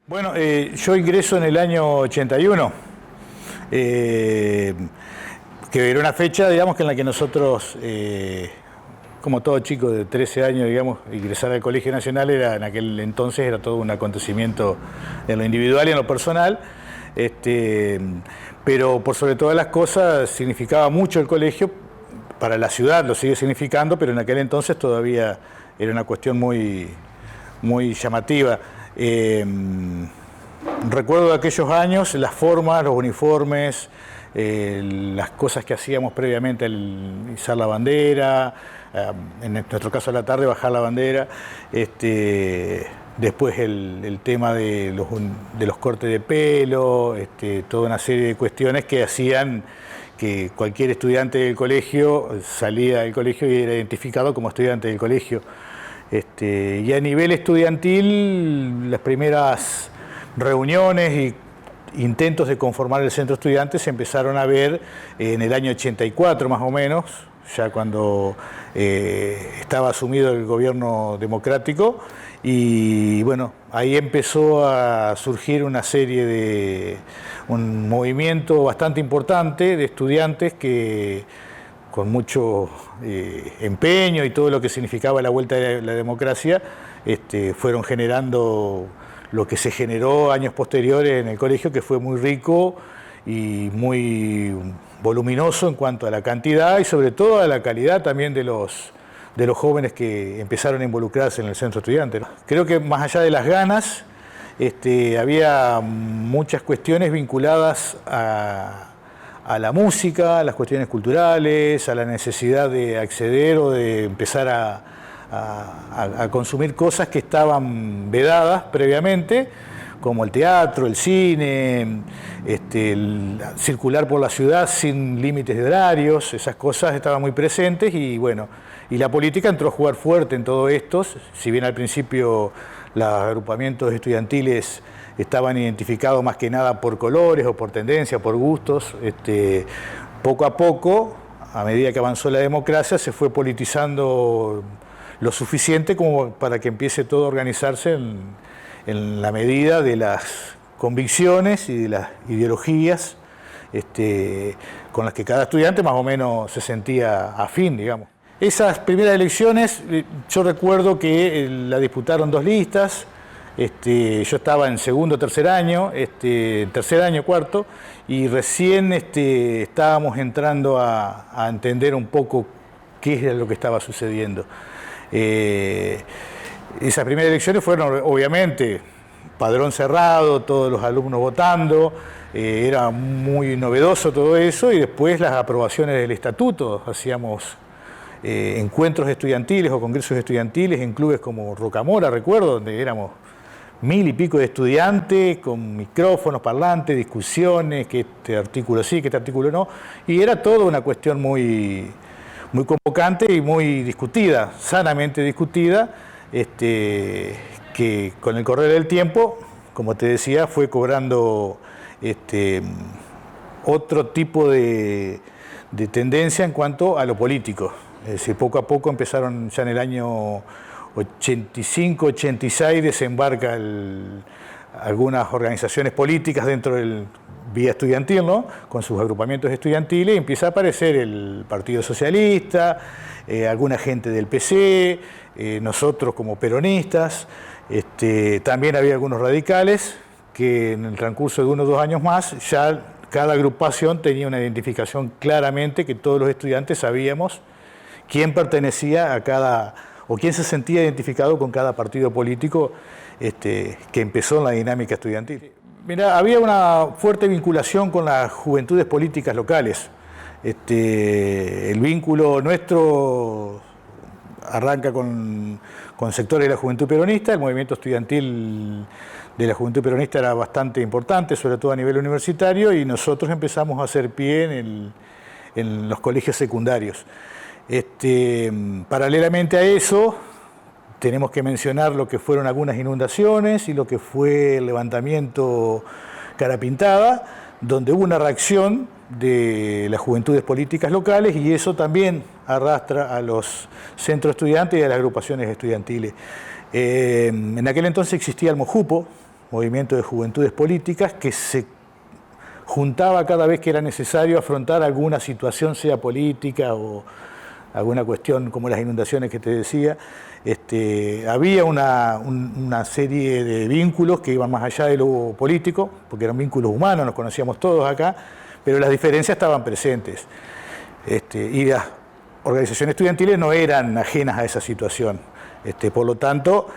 Bueno, yo ingreso en el año 81, que era una fecha, digamos, que en la que nosotros, como todo chico de 13 años, digamos, ingresar al Colegio Nacional en aquel entonces era todo un acontecimiento en lo individual y en lo personal, pero por sobre todas las cosas significaba mucho el colegio, para la ciudad lo sigue significando, pero en aquel entonces todavía era una cuestión muy llamativa. Recuerdo de aquellos años, las formas, los uniformes, las cosas que hacíamos previamente, el izar la bandera, en nuestro caso a la tarde bajar la bandera, después el tema de los cortes de pelo, toda una serie de cuestiones que hacían que cualquier estudiante del colegio salía del colegio y era identificado como estudiante del colegio. Y a nivel estudiantil, las primeras reuniones y intentos de conformar el centro estudiante se empezaron a ver en el año 84 más o menos, ya cuando estaba asumido el gobierno democrático, y bueno, ahí empezó a surgir un movimiento bastante importante de estudiantes que con mucho empeño y todo lo que significaba la vuelta de la democracia, fueron generando lo que se generó años posteriores en el colegio, que fue muy rico y muy voluminoso en cuanto a la cantidad y sobre todo a la calidad también de los jóvenes que empezaron a involucrarse en el centro estudiante. Creo que más allá de las ganas, había muchas cuestiones vinculadas a la música, a las cuestiones culturales, a la necesidad de acceder o de empezar a consumir cosas que estaban vedadas previamente, como el teatro, el cine, circular por la ciudad sin límites de horarios. Esas cosas estaban muy presentes y bueno, y la política entró a jugar fuerte en todo esto, si bien al principio los agrupamientos estudiantiles estaban identificados más que nada por colores o por tendencia, por gustos. Poco a poco, a medida que avanzó la democracia, se fue politizando lo suficiente como para que empiece todo a organizarse en la medida de las convicciones y de las ideologías con las que cada estudiante más o menos se sentía afín, digamos. Esas primeras elecciones, yo recuerdo que la disputaron dos listas. Yo estaba en segundo, tercer año, cuarto, y recién estábamos entrando a entender un poco qué era lo que estaba sucediendo. Esas primeras elecciones fueron obviamente padrón cerrado, todos los alumnos votando, era muy novedoso todo eso, y después las aprobaciones del estatuto. Hacíamos encuentros estudiantiles o congresos estudiantiles en clubes como Rocamora, recuerdo, donde éramos 1000 y pico de estudiantes con micrófonos, parlantes, discusiones, que este artículo sí, que este artículo no, y era toda una cuestión muy convocante y muy discutida, sanamente discutida, que con el correr del tiempo, como te decía, fue cobrando otro tipo de tendencia en cuanto a lo político. Es decir, poco a poco empezaron ya en el año 85, 86, desembarca algunas organizaciones políticas dentro del vía estudiantil, ¿no? Con sus agrupamientos estudiantiles, y empieza a aparecer el Partido Socialista, alguna gente del PC, nosotros como peronistas, también había algunos radicales que en el transcurso de 1 o 2 años más ya cada agrupación tenía una identificación claramente, que todos los estudiantes sabíamos quién pertenecía a cada, o quién se sentía identificado con cada partido político que empezó en la dinámica estudiantil. Mira, había una fuerte vinculación con las juventudes políticas locales. El vínculo nuestro arranca con sectores de la juventud peronista. El movimiento estudiantil de la juventud peronista era bastante importante, sobre todo a nivel universitario, y nosotros empezamos a hacer pie en los colegios secundarios. Paralelamente a eso, tenemos que mencionar lo que fueron algunas inundaciones y lo que fue el levantamiento Cara Pintada, donde hubo una reacción de las juventudes políticas locales, y eso también arrastra a los centros estudiantes y a las agrupaciones estudiantiles. En aquel entonces existía el MOJUPO, movimiento de juventudes políticas que se juntaba cada vez que era necesario afrontar alguna situación, sea política o alguna cuestión como las inundaciones que te decía. Había una serie de vínculos que iban más allá de lo político, porque eran vínculos humanos, nos conocíamos todos acá, pero las diferencias estaban presentes. Y las organizaciones estudiantiles no eran ajenas a esa situación. Por lo tanto,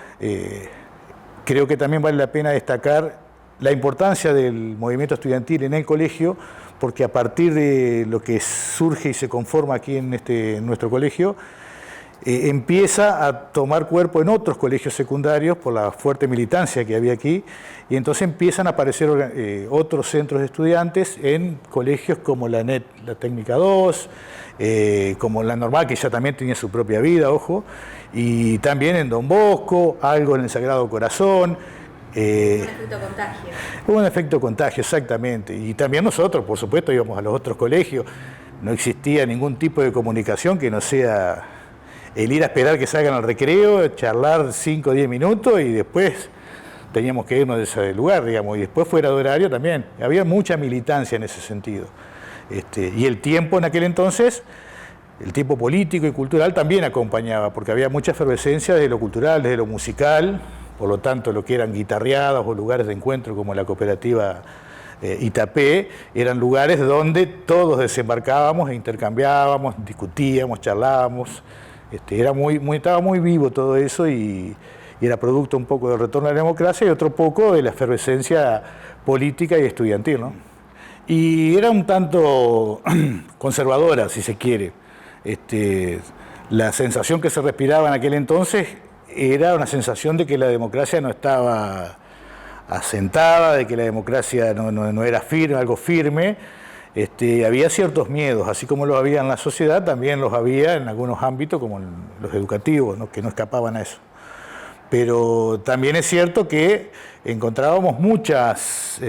creo que también vale la pena destacar la importancia del movimiento estudiantil en el colegio, porque a partir de lo que surge y se conforma aquí en nuestro colegio, empieza a tomar cuerpo en otros colegios secundarios por la fuerte militancia que había aquí, y entonces empiezan a aparecer otros centros de estudiantes en colegios como la NET, la Técnica 2, como la Normal, que ya también tenía su propia vida, ojo, y también en Don Bosco, algo en el Sagrado Corazón. Un efecto contagio. Un efecto contagio, exactamente. Y también nosotros, por supuesto, íbamos a los otros colegios. No existía ningún tipo de comunicación que no sea el ir a esperar que salgan al recreo, charlar 5 o 10 minutos y después teníamos que irnos de ese lugar, digamos. Y después fuera de horario también. Había mucha militancia en ese sentido. Y el tiempo en aquel entonces, el tiempo político y cultural también acompañaba, porque había mucha efervescencia desde lo cultural, desde lo musical. Por lo tanto, lo que eran guitarreadas o lugares de encuentro como la cooperativa Itapé, eran lugares donde todos desembarcábamos e intercambiábamos, discutíamos, charlábamos. Estaba muy vivo todo eso y era producto un poco del retorno a la democracia y otro poco de la efervescencia política y estudiantil, ¿no? Y era un tanto conservadora, si se quiere. La sensación que se respiraba en aquel entonces era una sensación de que la democracia no estaba asentada, de que la democracia no era firme, algo firme. Había ciertos miedos, así como los había en la sociedad, también los había en algunos ámbitos, como en los educativos, ¿no? Que no escapaban a eso. Pero también es cierto que encontrábamos muchas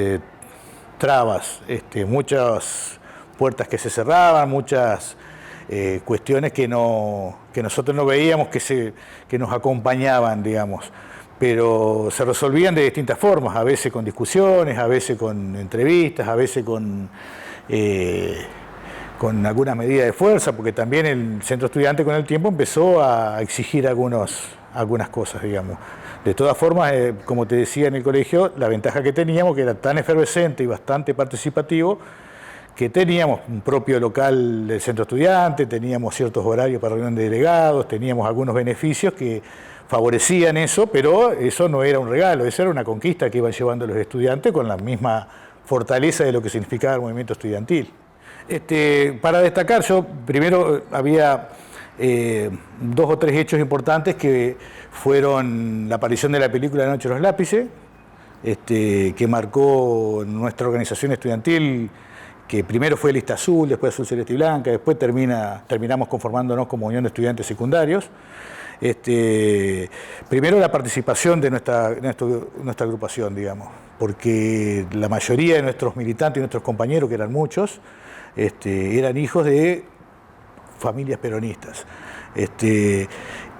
trabas, muchas puertas que se cerraban, muchas cuestiones que nosotros no veíamos que nos acompañaban, digamos, pero se resolvían de distintas formas, a veces con discusiones, a veces con entrevistas, a veces con alguna medida de fuerza, porque también el centro estudiante con el tiempo empezó a exigir algunas cosas, digamos. De todas formas, como te decía en el colegio, la ventaja que teníamos, que era tan efervescente y bastante participativo, que teníamos un propio local del centro estudiante, teníamos ciertos horarios para reunión de delegados, teníamos algunos beneficios que favorecían eso, pero eso no era un regalo, eso era una conquista que iban llevando los estudiantes con la misma fortaleza de lo que significaba el movimiento estudiantil. Para destacar, yo primero había 2 o 3 hechos importantes que fueron la aparición de la película La Noche de los Lápices, que marcó nuestra organización estudiantil, que primero fue Lista Azul, después Azul Celeste y Blanca, después terminamos conformándonos como Unión de Estudiantes Secundarios. Primero la participación de nuestra agrupación, digamos, porque la mayoría de nuestros militantes y nuestros compañeros, que eran muchos, eran hijos de familias peronistas.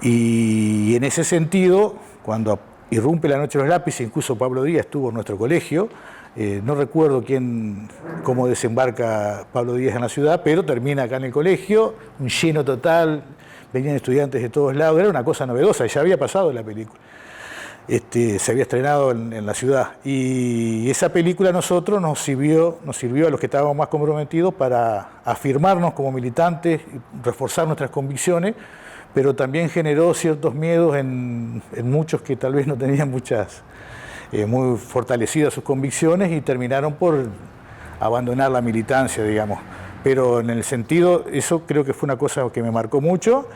Y en ese sentido, cuando irrumpe La Noche de los Lápices, incluso Pablo Díaz estuvo en nuestro colegio. No recuerdo cómo desembarca Pablo Díaz en la ciudad, pero termina acá en el colegio, un lleno total, venían estudiantes de todos lados, era una cosa novedosa, ya había pasado la película, se había estrenado en la ciudad, y esa película a nosotros nos sirvió a los que estábamos más comprometidos para afirmarnos como militantes, reforzar nuestras convicciones, pero también generó ciertos miedos en muchos que tal vez no tenían muy fortalecidas sus convicciones y terminaron por abandonar la militancia, digamos. Pero en el sentido, eso creo que fue una cosa que me marcó mucho.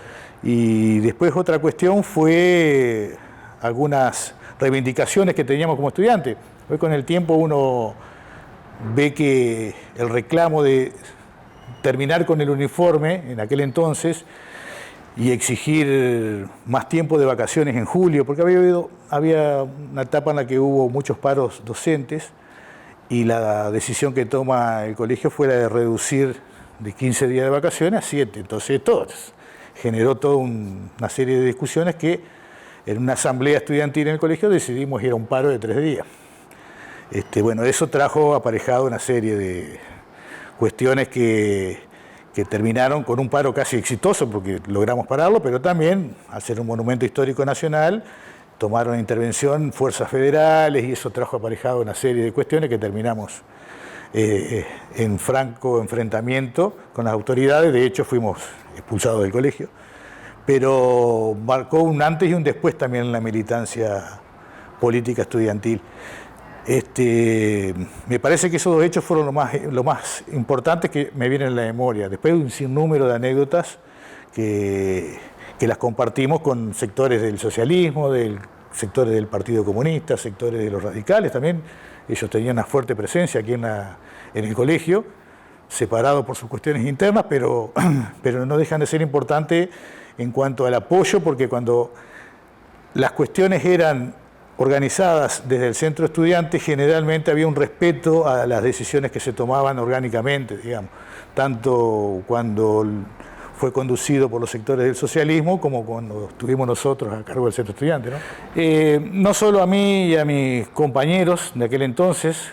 Y después otra cuestión fue algunas reivindicaciones que teníamos como estudiantes. Hoy con el tiempo uno ve que el reclamo de terminar con el uniforme en aquel entonces y exigir más tiempo de vacaciones en julio, porque había una etapa en la que hubo muchos paros docentes y la decisión que toma el colegio fue la de reducir de 15 días de vacaciones a 7. Entonces esto generó toda una serie de discusiones que en una asamblea estudiantil en el colegio decidimos ir a un paro de 3 días. Bueno, eso trajo aparejado una serie de cuestiones que terminaron con un paro casi exitoso, porque logramos pararlo, pero también, al ser un monumento histórico nacional, tomaron intervención fuerzas federales y eso trajo aparejado una serie de cuestiones que terminamos en franco enfrentamiento con las autoridades. De hecho, fuimos expulsados del colegio, pero marcó un antes y un después también en la militancia política estudiantil. Me parece que esos dos hechos fueron lo más importante que me vienen en la memoria. Después un sinnúmero de anécdotas que las compartimos con sectores del socialismo, sectores del Partido Comunista, sectores de los radicales también. Ellos tenían una fuerte presencia aquí en el colegio, separados por sus cuestiones internas, pero no dejan de ser importantes en cuanto al apoyo, porque cuando las cuestiones eran organizadas desde el centro estudiante, generalmente había un respeto a las decisiones que se tomaban orgánicamente, digamos, tanto cuando fue conducido por los sectores del socialismo como cuando estuvimos nosotros a cargo del centro estudiante, ¿no? No solo a mí y a mis compañeros de aquel entonces,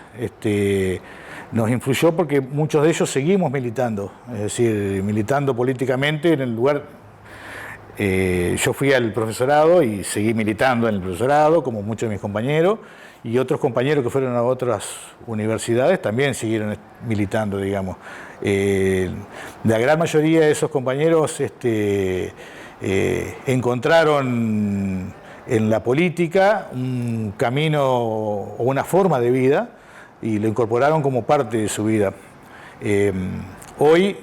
nos influyó porque muchos de ellos seguimos militando, es decir, militando políticamente en el lugar. Yo fui al profesorado y seguí militando en el profesorado, como muchos de mis compañeros, y otros compañeros que fueron a otras universidades también siguieron militando, digamos. La gran mayoría de esos compañeros encontraron en la política un camino o una forma de vida y lo incorporaron como parte de su vida. Hoy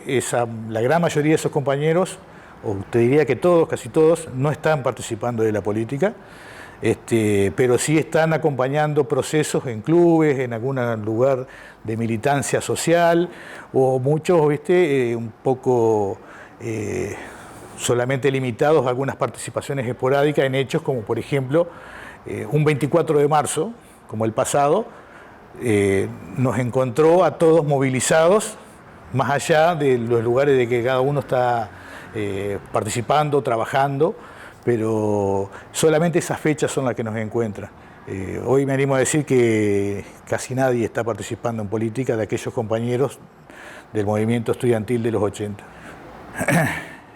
la gran mayoría de esos compañeros, o te diría que todos, casi todos, no están participando de la política, pero sí están acompañando procesos en clubes, en algún lugar de militancia social, o muchos, un poco solamente limitados a algunas participaciones esporádicas en hechos como, por ejemplo, un 24 de marzo, como el pasado, nos encontró a todos movilizados, más allá de los lugares de que cada uno está participando, trabajando, pero solamente esas fechas son las que nos encuentran. Hoy me animo a decir que casi nadie está participando en política de aquellos compañeros del movimiento estudiantil de los 80.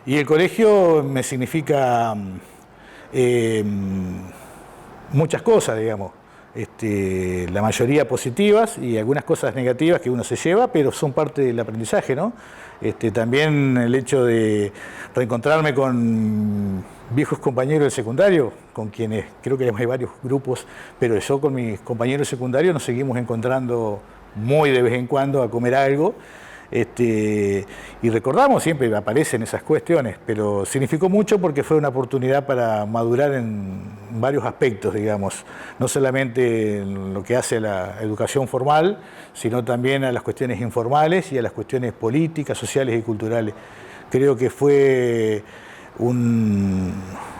Y el colegio me significa muchas cosas, digamos. La mayoría positivas y algunas cosas negativas que uno se lleva, pero son parte del aprendizaje, ¿no? También el hecho de reencontrarme con viejos compañeros del secundario, con quienes creo que hay varios grupos, pero yo con mis compañeros secundarios nos seguimos encontrando muy de vez en cuando a comer algo. Y recordamos, siempre aparecen esas cuestiones, pero significó mucho porque fue una oportunidad para madurar en varios aspectos, digamos, no solamente en lo que hace a la educación formal, sino también a las cuestiones informales y a las cuestiones políticas, sociales y culturales. Creo que fue un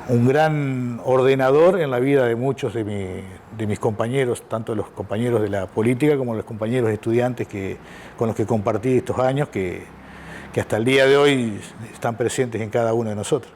gran ordenador en la vida de muchos de mis compañeros, tanto los compañeros de la política como los compañeros estudiantes con los que compartí estos años, que hasta el día de hoy están presentes en cada uno de nosotros.